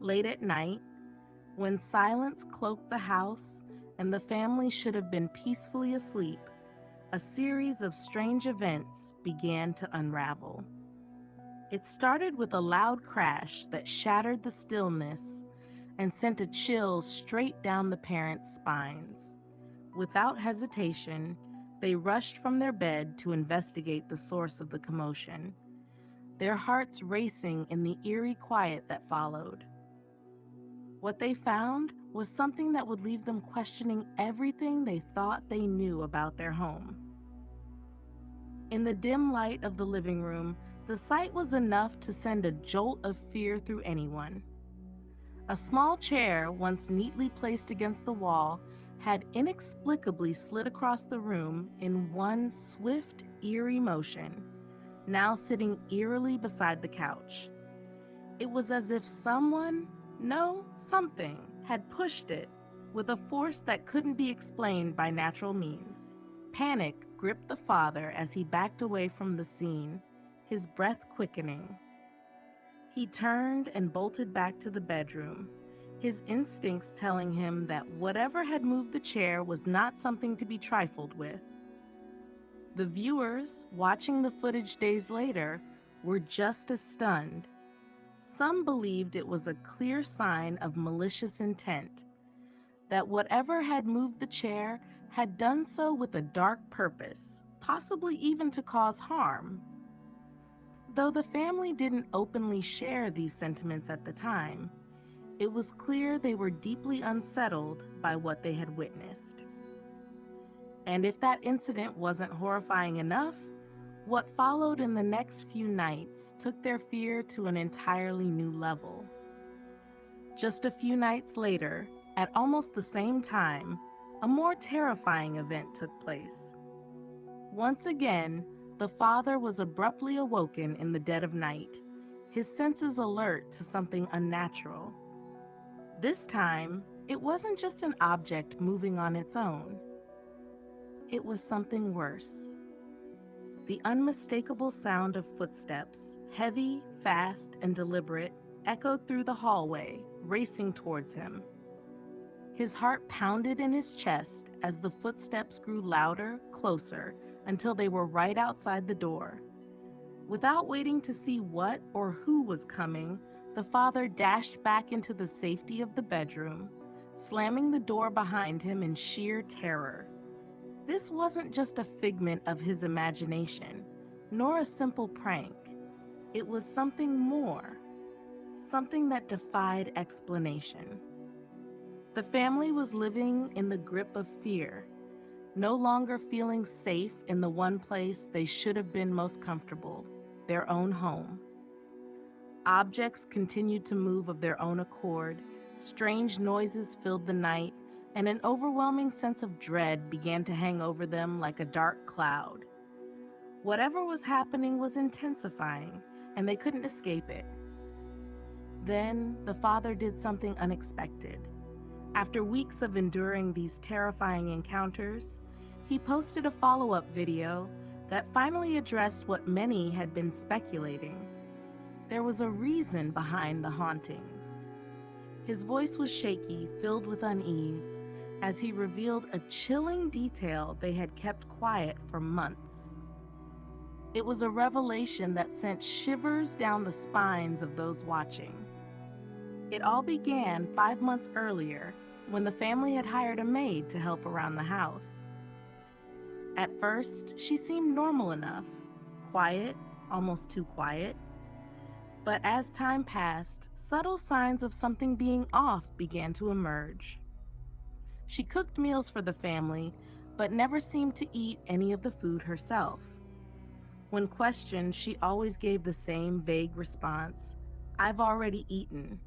Late at night, when silence cloaked the house and the family should have been peacefully asleep, a series of strange events began to unravel. It started with a loud crash that shattered the stillness and sent a chill straight down the parents' spines. Without hesitation, they rushed from their bed to investigate the source of the commotion, their hearts racing in the eerie quiet that followed. What they found was something that would leave them questioning everything they thought they knew about their home. In the dim light of the living room, the sight was enough to send a jolt of fear through anyone. A small chair, once neatly placed against the wall, had inexplicably slid across the room in one swift, eerie motion, now sitting eerily beside the couch. It was as if someone, no, something, had pushed it with a force that couldn't be explained by natural means. Panic gripped the father as he backed away from the scene, his breath quickening. He turned and bolted back to the bedroom, his instincts telling him that whatever had moved the chair was not something to be trifled with. The viewers, watching the footage days later, were just as stunned. Some believed it was a clear sign of malicious intent, that whatever had moved the chair had done so with a dark purpose, possibly even to cause harm. Though the family didn't openly share these sentiments at the time, it was clear they were deeply unsettled by what they had witnessed. And if that incident wasn't horrifying enough, what followed in the next few nights took their fear to an entirely new level. Just a few nights later, at almost the same time, a more terrifying event took place. Once again, the father was abruptly awoken in the dead of night, his senses alert to something unnatural. This time, it wasn't just an object moving on its own. It was something worse. The unmistakable sound of footsteps, heavy, fast, and deliberate, echoed through the hallway, racing towards him. His heart pounded in his chest as the footsteps grew louder, closer, until they were right outside the door. Without waiting to see what or who was coming, the father dashed back into the safety of the bedroom, slamming the door behind him in sheer terror. This wasn't just a figment of his imagination, nor a simple prank. It was something more, something that defied explanation. The family was living in the grip of fear, no longer feeling safe in the one place they should have been most comfortable, their own home. Objects continued to move of their own accord, strange noises filled the night, and an overwhelming sense of dread began to hang over them like a dark cloud. Whatever was happening was intensifying, and they couldn't escape it. Then the father did something unexpected. After weeks of enduring these terrifying encounters, he posted a follow-up video that finally addressed what many had been speculating. There was a reason behind the hauntings. His voice was shaky, filled with unease, as he revealed a chilling detail they had kept quiet for months. It was a revelation that sent shivers down the spines of those watching. It all began 5 months earlier, when the family had hired a maid to help around the house. At first, she seemed normal enough, quiet, almost too quiet. But as time passed, subtle signs of something being off began to emerge. She cooked meals for the family, but never seemed to eat any of the food herself. When questioned, she always gave the same vague response, "I've already eaten."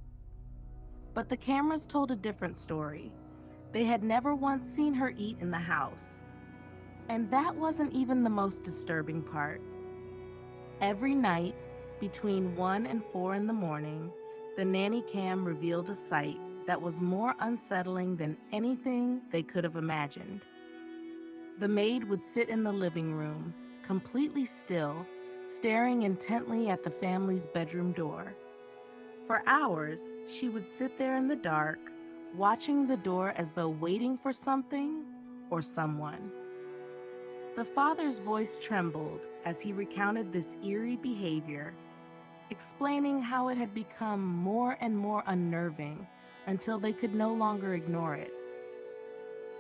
But the cameras told a different story. They had never once seen her eat in the house. And that wasn't even the most disturbing part. Every night, between 1 and 4 in the morning, the nanny cam revealed a sight that was more unsettling than anything they could have imagined. The maid would sit in the living room, completely still, staring intently at the family's bedroom door. For hours, she would sit there in the dark, watching the door as though waiting for something or someone. The father's voice trembled as he recounted this eerie behavior, explaining how it had become more and more unnerving until they could no longer ignore it.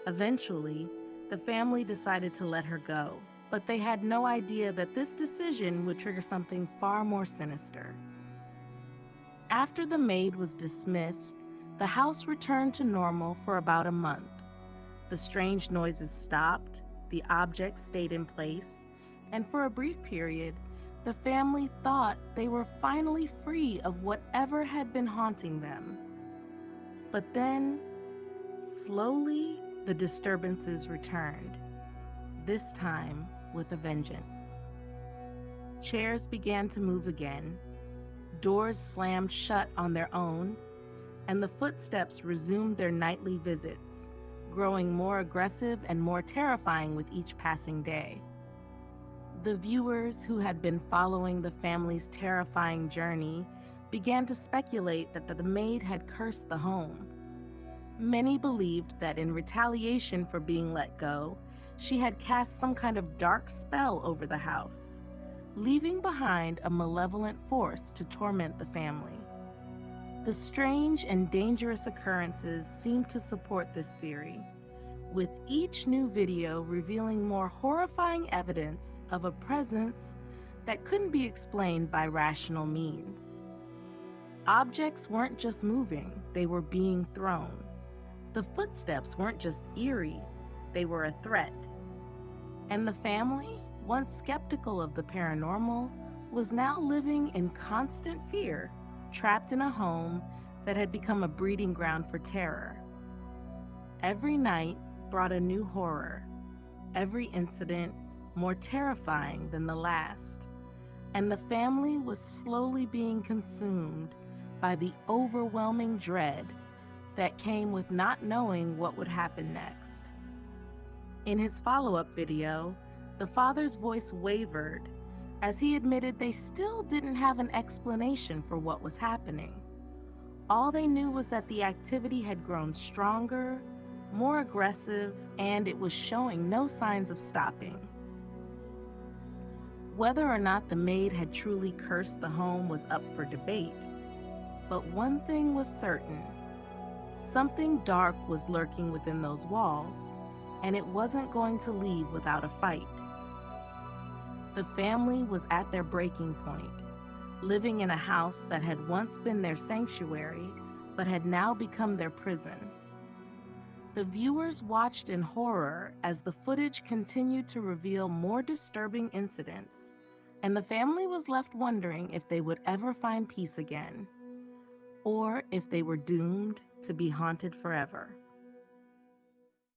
Eventually, the family decided to let her go, but they had no idea that this decision would trigger something far more sinister. After the maid was dismissed, the house returned to normal for about a month. The strange noises stopped, the objects stayed in place, and for a brief period, the family thought they were finally free of whatever had been haunting them. But then, slowly, the disturbances returned, this time with a vengeance. Chairs began to move again, doors slammed shut on their own, and the footsteps resumed their nightly visits, growing more aggressive and more terrifying with each passing day. The viewers who had been following the family's terrifying journey began to speculate that the maid had cursed the home. Many believed that in retaliation for being let go, she had cast some kind of dark spell over the house, leaving behind a malevolent force to torment the family. The strange and dangerous occurrences seemed to support this theory, with each new video revealing more horrifying evidence of a presence that couldn't be explained by rational means. Objects weren't just moving, they were being thrown. The footsteps weren't just eerie, they were a threat. And the family, once skeptical of the paranormal, was now living in constant fear, trapped in a home that had become a breeding ground for terror. Every night brought a new horror, every incident more terrifying than the last, and the family was slowly being consumed by the overwhelming dread that came with not knowing what would happen next. In his follow-up video, the father's voice wavered as he admitted they still didn't have an explanation for what was happening. All they knew was that the activity had grown stronger, more aggressive, and it was showing no signs of stopping. Whether or not the maid had truly cursed the home was up for debate, but one thing was certain. Something dark was lurking within those walls, and it wasn't going to leave without a fight. The family was at their breaking point, living in a house that had once been their sanctuary, but had now become their prison. The viewers watched in horror as the footage continued to reveal more disturbing incidents, and the family was left wondering if they would ever find peace again, or if they were doomed to be haunted forever.